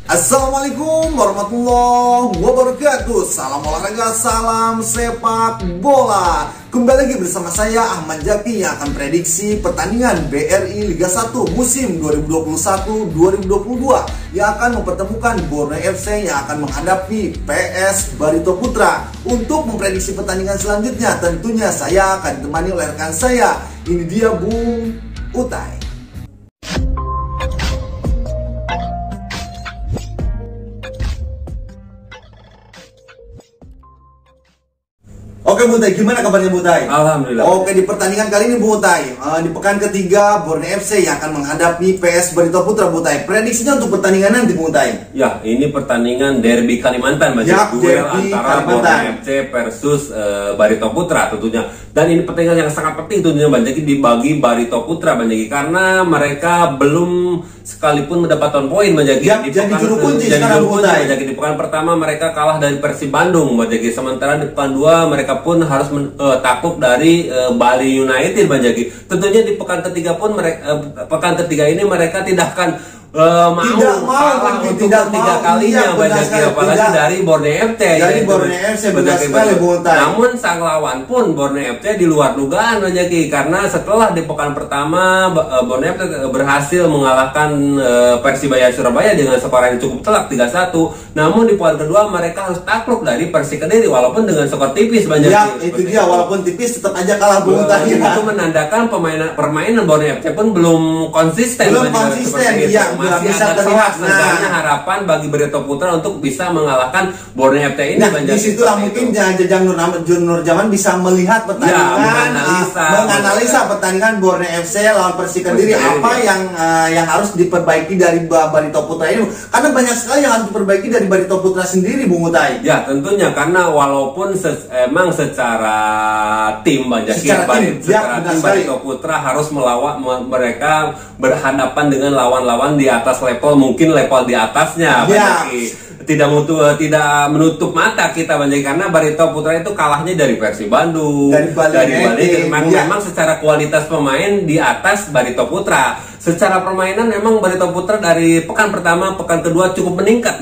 Assalamualaikum warahmatullahi wabarakatuh. Salam olahraga, salam sepak bola. Kembali lagi bersama saya Ahmad Jaki yang akan prediksi pertandingan BRI Liga 1 musim 2021-2022 yang akan mempertemukan Borneo FC yang akan menghadapi PS Barito Putra. Untuk memprediksi pertandingan selanjutnya tentunya saya akan ditemani oleh rekan saya. Ini dia Bung Utai. Oke Bung Utai, gimana kabarnya Bung Utai? Alhamdulillah. Oke, di pertandingan kali ini Bung Utai, di pekan ketiga Borneo FC yang akan menghadapi PS Barito Putra Bung Utai. Prediksinya untuk pertandingan nanti Bung Utai? Ya, ini pertandingan derby Kalimantan, duel antara Borneo FC versus Barito Putra tentunya. Dan ini pertandingan yang sangat penting tentunya dibagi Barito Putra karena mereka belum sekalipun mendapatkan poin jadi juru kunci sekarang Bung Utai. Di pekan pertama mereka kalah dari Persib Bandung sementara di pekan 2 mereka pun harus takluk dari Bali United tentunya di pekan ketiga pun pekan ketiga ini mereka tidak akan kalah untuk ketiga kalinya apalagi dari Borneo FC. Dari Borneo FC benar sekali Bung Utai. Namun sang lawan pun Borneo FC di luar dugaan karena setelah di pekan pertama Borneo FC berhasil mengalahkan Persibaya Surabaya dengan skor yang cukup telak 3-1. Namun di pekan kedua mereka harus takluk dari Persik Kediri walaupun dengan skor tipis itu dia walaupun tipis tetap aja kalah Bung Utai. Itu menandakan permainan Borneo FC pun belum konsisten. Masih bisa ada terlihat harapan bagi Barito Putra untuk bisa mengalahkan Borneo FC ini. Disitulah mungkin Jajang Nurjaman bisa melihat pertandingan, menganalisa pertandingan Borneo FC lawan Persik Kediri apa yang harus diperbaiki dari Barito Putra ini, karena banyak sekali yang harus diperbaiki dari Barito Putra sendiri Bung Utai. Ya tentunya karena walaupun emang secara tim Barito Putra harus melawan mereka berhadapan dengan lawan-lawan di atas level, mungkin level di atasnya tidak menutup mata kita karena Barito Putra itu kalahnya dari Persib Bandung, dari Bali. Memang secara kualitas pemain di atas Barito Putra. Secara permainan memang Barito Putra dari pekan pertama, pekan kedua cukup meningkat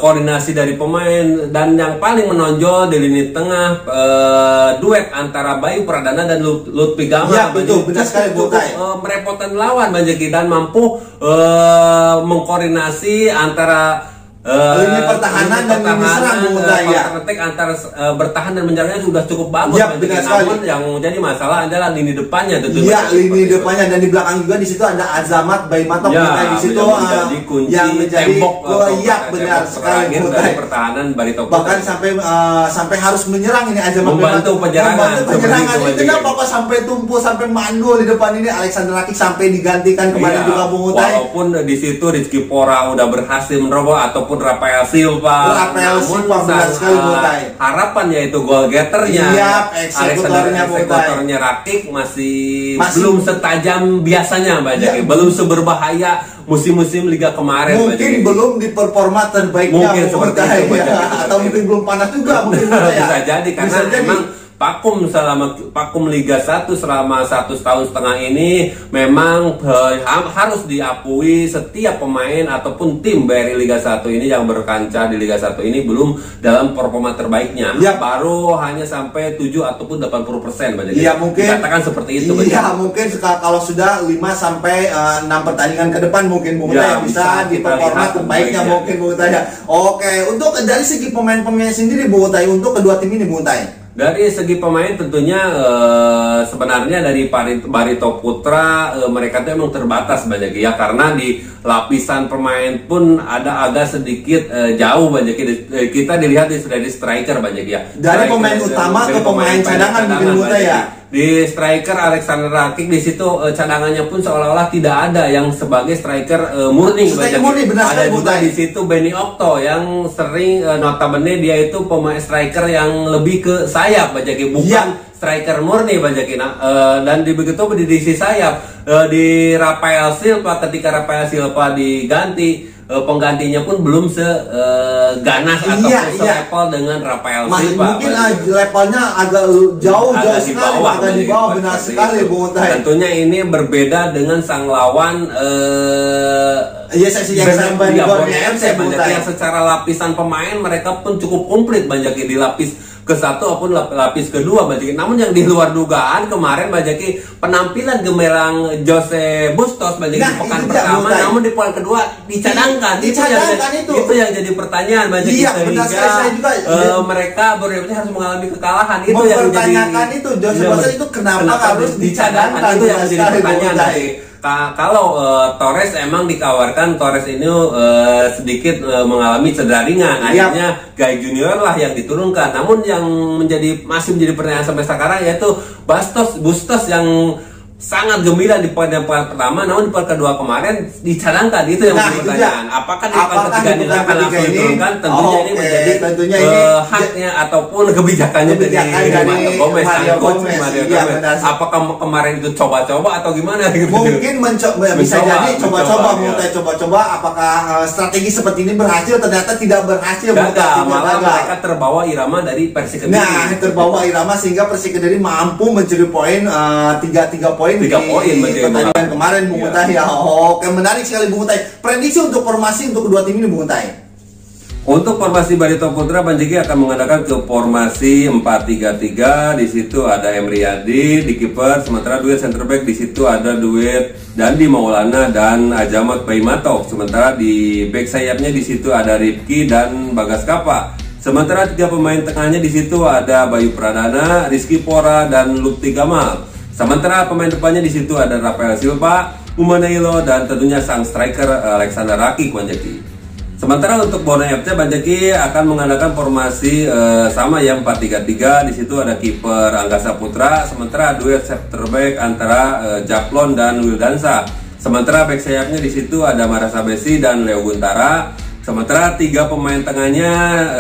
koordinasi dari pemain, dan yang paling menonjol di lini tengah duet antara Bayu Pradana dan Lutfi Gama benar sekali merepotkan lawan dan mampu mengkoordinasi antara lini pertahanan dan lini serang Bung Utai. Antara bertahan dan menyerangnya sudah cukup bagus. Namun yang menjadi masalah adalah lini depannya lini depannya, dan di belakang juga di situ ada Azamat Baimatok di situ yang menjadi benar sekali dari pertahanan Barito Putra. Bahkan sampai harus menyerang ini Azamat membantu penyerangan. Itu kenapa sampai tumpu sampai mandul di depan ini Alexander Rakik sampai digantikan kembali juga Bung Utai. Walaupun di situ Rizky Pora udah berhasil menerobos ataupun Rafael Silva benar sekali harapan yaitu goal getternya eksekutornya Rakik masih belum setajam biasanya belum seberbahaya musim-musim Liga kemarin, mungkin belum di performa terbaiknya atau mungkin belum panas juga bisa jadi karena memang vakum Liga 1 selama 1,5 tahun ini memang harus diakui setiap pemain ataupun tim BRI Liga 1 ini yang berkancah di Liga 1 ini belum dalam performa terbaiknya. Baru hanya sampai 7 ataupun 80%. Mungkin dikatakan seperti itu. Mungkin kalau sudah 5 sampai 6 pertandingan ke depan mungkin Bung Utai bisa di performa terbaiknya mungkin Bung Utai. Oke, untuk dari segi pemain-pemain sendiri Bung Utai untuk kedua tim ini Bung Utai. Dari segi pemain tentunya sebenarnya dari Barito Putra mereka itu emang terbatas karena di lapisan pemain pun ada agak sedikit jauh kita dilihat dari striker dari pemain utama ke pemain cadangan mungkin di striker Alexander Rakik di situ cadangannya pun seolah-olah tidak ada yang sebagai striker murni. Ada juga di situ Benny Okto yang sering notabene dia itu pemain striker yang lebih ke sayap bukan striker murni Bang Jaki. Dan begitu di sisi sayap di Rafael Silva, ketika Rafael Silva diganti, penggantinya pun belum seganas atau selevel dengan Rafael Silva. Mungkin levelnya agak jauh sekali, agak di bawah, benar sekali Bung Utai. Tentunya ini berbeda dengan sang lawan yang secara lapisan pemain mereka pun cukup komplit Bang Jaki, di lapis ke-1 maupun lapis kedua Bang Jaki. Namun yang di luar dugaan kemarin Bang Jaki, penampilan gemerang Jose Bustos Bang Jaki di pekan pertama, namun di pekan kedua dicadangkan. Itu yang jadi pertanyaan Bang Jaki, sehingga mereka berarti harus mengalami kekalahan. Itu yang mempertanyakan itu Jose Bustos itu kenapa harus dicadangkan. Itu yang jadi pertanyaan dari kalau Torres emang dikabarkan Torres ini sedikit mengalami cedera ringan, akhirnya Guy Junior lah yang diturunkan. Namun yang masih menjadi pertanyaan sampai sekarang yaitu Bustos yang sangat gembira di poin pertama, namun di poin kedua kemarin dicadangkan. Itu yang menjadi pertanyaan. Apakah di poin ketiga ini akan langsung diturunkan? Tentunya ini menjadi haknya ataupun kebijakannya dari Mario Gomez. Apakah kemarin itu coba-coba atau gimana? Mungkin bisa jadi coba-coba. Apakah strategi seperti ini berhasil? Ternyata tidak berhasil. Malah mereka terbawa irama dari Persik Kediri. Terbawa irama sehingga Persik Kediri mampu mencuri poin 3 poin di pertandingan kemarin Bung Utai. Oke, menarik sekali Bung Utai. Prediksi untuk formasi untuk kedua tim ini Bung Utai. Untuk formasi Barito Putra, Bang Jaki akan mengadakan ke formasi 4-3-3. Di situ ada Emriyadi di kiper, sementara duet center back di situ ada duet Dandi Maulana dan Azamat Baimatov. Sementara di back sayapnya di situ ada Rifki dan Bagas Kapa. Sementara 3 pemain tengahnya di situ ada Bayu Pradana, Rizky Pora dan Lutfi Gamal. Sementara pemain depannya di situ ada Rafael Silva, Umaneilo dan tentunya sang striker Alexander Rakik Bang Jaki. Sementara untuk Borneo FC Bang Jaki akan mengadakan formasi sama yang 4-3-3. Di situ ada kiper Angga Saputra, sementara duet center back antara Japlon dan Wildansa. Sementara back sayapnya di situ ada Marasa Besi dan Leo Guntara. Sementara 3 pemain tengahnya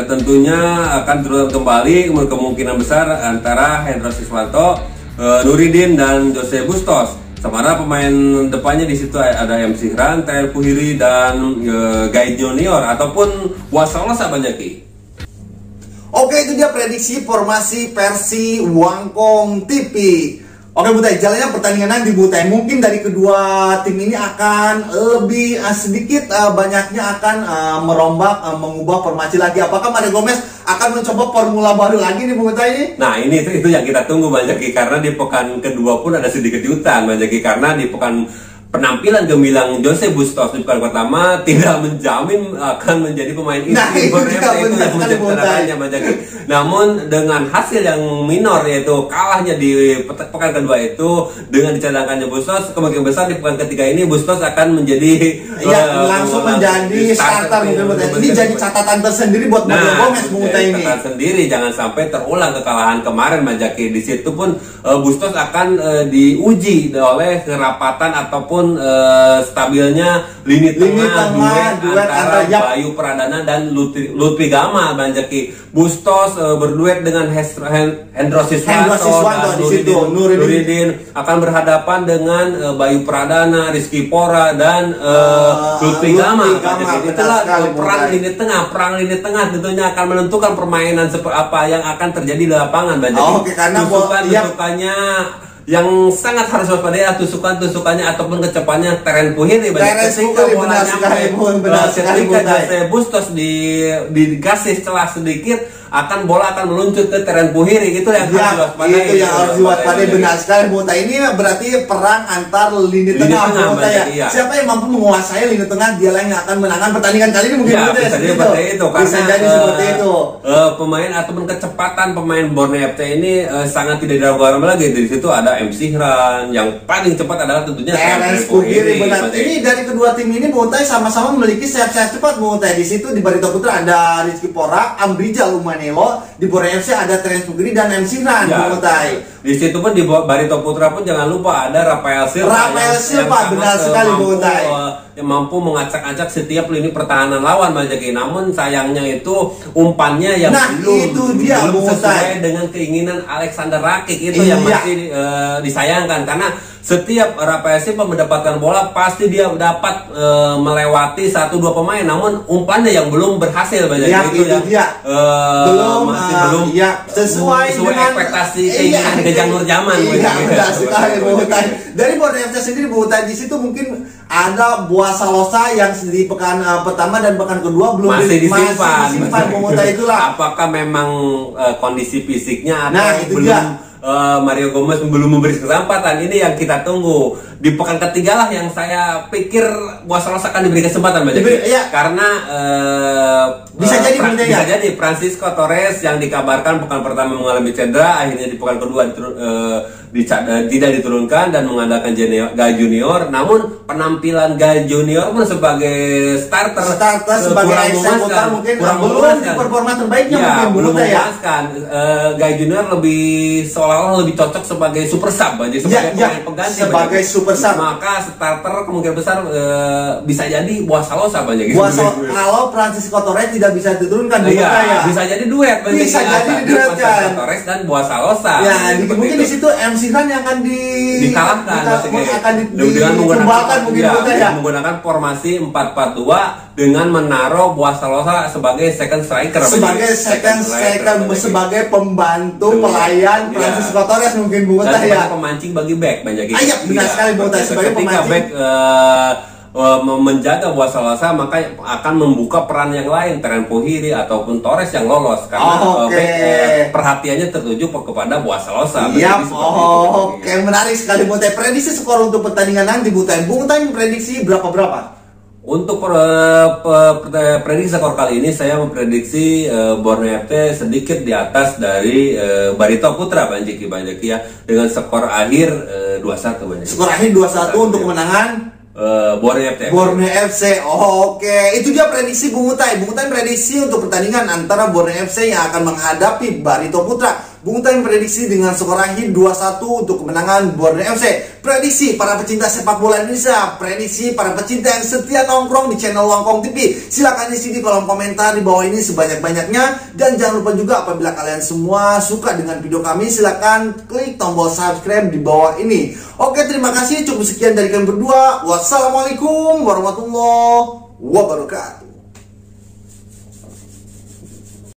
tentunya akan turun kembali kemungkinan besar antara Hendro Siswanto, Nuridin dan Jose Bustos. Sementara pemain depannya di situ ada MC Hran, Tel Puhiri dan Guy Junior ataupun Wasolos Bang Jaki. Oke, itu dia prediksi formasi Persi Wangkong TV. Oke Butai, jalannya pertandingan di Butai. Mungkin dari kedua tim ini akan lebih sedikit banyaknya akan merombak, mengubah formasi lagi. Apakah Mario Gomez akan mencoba formula baru lagi nih Butai ini? Nah itu yang kita tunggu Bang Jaki, karena di pekan kedua pun ada sedikit kejutan Bang Jaki, karena di pekan penampilan gemilang Jose Bustos di pekan pertama tidak menjamin akan menjadi pemain inti Namun dengan hasil yang minor yaitu kalahnya di pekan kedua itu dengan dicadangkannya Bustos, kemungkinan besar di pekan ketiga ini Bustos akan menjadi langsung menjadi starter. Ini jadi catatan tersendiri buat Mario Gomez ini. Catatan sendiri, jangan sampai terulang kekalahan kemarin Bang Jaki. Di situ pun Bustos akan diuji oleh kerapatan ataupun stabilnya lini tengah duet antara Bayu Pradana dan Lutfi Gamal Bang Jaki. Bustos berduet dengan Hendro Siswanto dan Nuridin akan berhadapan dengan Bayu Pradana, Rizky Pora dan Lutfi Gamal. Itulah perang lini tengah tentunya akan menentukan permainan seperti apa yang akan terjadi di lapangan Bang Jaki. Karena tusukannya yang sangat harus waspada tusukannya ataupun kecepatannya Teren Puhiri ketika Jose Bustos dikasih celah sedikit bola akan meluncur ke Teren Puhiri. Itu yang harus diwaspadai. Itu yang harus diwaspadai, benar sekali Buta. Ini berarti perang antar lini tengah Buta ya. Siapa yang mampu menguasai lini tengah, dialah yang akan menangkan pertandingan kali ini mungkin bisa jadi seperti itu. Pemain ataupun kecepatan pemain Borneo FC ini sangat tidak diragukan lagi. Di situ ada MC Hran, yang paling cepat adalah tentunya Teren Puhiri. Benar. Ini dari kedua tim ini Buta sama-sama memiliki sayap-sayap cepat Buta. Di situ di Barito Putra ada Rizky Pora, Ambrijal Umane Danilo, di Borneo FC ada Terence Pugiri dan MC Ran, Bung Utai. Di situ pun di Barito Putra pun jangan lupa ada Rafael Silva. Benar sekali Bung Utai. Yang mampu mengacak-acak setiap lini pertahanan lawan Bajaki. Namun sayangnya itu umpannya yang belum sesuai dengan keinginan Alexander Rakik itu yang masih disayangkan, karena setiap Rafael Silva mendapatkan bola pasti dia dapat melewati 1-2 pemain, namun umpannya yang belum berhasil Bajaki belum sesuai dengan ekspektasi keinginan Jajang Nurjaman. Dari Borneo FC sendiri Bung Utai, di situ mungkin ada Buah Salosa yang di pekan pertama dan pekan kedua belum masih disimpan Bung Utai itulah. Apakah memang kondisi fisiknya atau belum? Mario Gomez belum memberi kesempatan, ini yang kita tunggu. Di pekan ketiga lah yang saya pikir Buah Salosa akan diberi kesempatan karena bisa jadi Francisco Torres yang dikabarkan pekan pertama mengalami cedera, akhirnya di pekan kedua tidak diturunkan dan mengandalkan Gal Junior. Namun penampilan Gal Junior pun sebagai starter sebagai eksekutor mungkin belum performa terbaiknya belum memuaskan. Gal Junior seolah-olah lebih cocok sebagai super sub sebagai pemain pengganti sebagai super sub. Maka starter kemungkinan besar bisa jadi Buah Salosa kalau Francisco Torres tidak bisa diturunkan bisa jadi duet kan Torres dan Buah Salosa. Mungkin di situ MC Ran yang akan dikalahkan dengan menggunakan formasi 4-4-2 dengan menaruh Buah Salosa sebagai second striker, sebagai pembantu pelayan Francisco Torres mungkin Bung Utai pemancing bagi back banyak benar sekali Bung Utai, sebagai pemancing back menjaga Buah Salosa, maka akan membuka peran yang lain, Terence Pugiri ataupun Torres yang lolos, karena perhatiannya tertuju kepada Buah Salosa. Menarik sekali Bung Utai. Prediksi skor untuk pertandingan nanti Bung Utai memprediksi berapa? Untuk prediksi skor kali ini saya memprediksi Borneo FC sedikit di atas dari Barito Putra Banjaki ya, dengan skor akhir 2-1 Banjaki. Skor akhir 2-1 untuk kemenangan Borneo FC. Itu dia prediksi Bung Utai. Bung Utai prediksi untuk pertandingan antara Borneo FC yang akan menghadapi Barito Putra. Bung Utai memprediksi dengan skor akhir 2-1 untuk kemenangan Borneo FC. Prediksi para pecinta sepak bola Indonesia, prediksi para pecinta yang setia nongkrong di channel Longkong TV. Silakan isi di kolom komentar di bawah ini sebanyak-banyaknya, dan jangan lupa juga apabila kalian semua suka dengan video kami, silakan klik tombol subscribe di bawah ini. Terima kasih, cukup sekian dari kalian berdua. Wassalamualaikum warahmatullahi wabarakatuh.